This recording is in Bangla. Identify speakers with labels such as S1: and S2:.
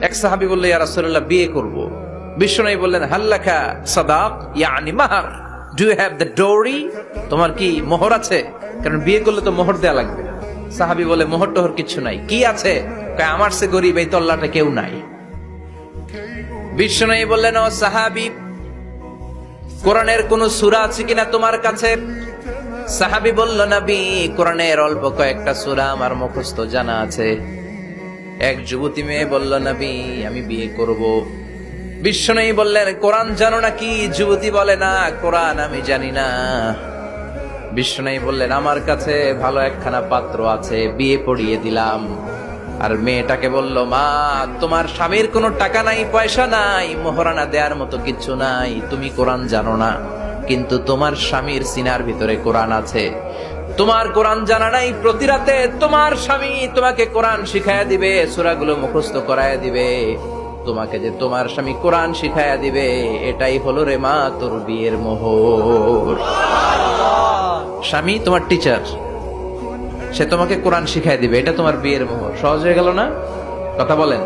S1: এক সাহাবী বলল, ইয়া রাসূলুল্লাহ, বিয়ে করব। বিশ্বনবী বললেন, হাল্লাকা সাদাক, ইয়ানি মাহর, ডু ইউ হ্যাভ দ্য ডোরি? তোমার কি মোহর আছে? কারণ বিয়ে করলে তো মোহর দেয়া লাগবে। সাহাবী বলে, মোহর টোহর কিছু নাই। কি আছে? কয়, আমার সে গরিব এই তল্লাটা কেউ নাই। বিশ্বনবী বললেন, ও সাহাবী, কোরআনের কোন সূরা আছে কিনা তোমার কাছে? সাহাবী বলল, নবী, কোরআনের অল্প কয়েকটা সূরা আমার মুখস্থ জানা আছে। এক যুবতী মেয়ে বলল, নবী, আমি বিয়ে করব। বিশ্বনবী বললেন, কোরআন জানো নাকি? যুবতী বলে, না, কোরআন আমি জানি না। বিশ্বনবী বললেন, আমার কাছে ভালো একখানা পাত্র আছে, বিয়ে পড়িয়ে দিলাম। আর মেয়েটাকে বলল, মা, তোমার স্বামীর কোনো টাকা নাই, পয়সা নাই, মোহরানা দেওয়ার মতো কিছু নাই, তুমি কোরআন জানো না, কিন্তু তোমার স্বামীর সিনার ভিতরে কোরআন আছে। তোমার কোরআন জানা নাই, প্রতি রাতে তোমার স্বামী তোমাকে কোরআন শিখায়া দিবে, সূরাগুলো মুখস্থ করায়া দিবে। তোমাকে যে তোমার স্বামী কোরআন শিখায়া দিবে, এটাই হলো রে মা তোর বিয়ের মোহর। স্বামী তোমার টিচার, সে তোমাকে কোরআন শিখায় দিবে, এটা তোমার বিয়ের মোহর। সহজ হয়ে গেল না? কথা বলেন।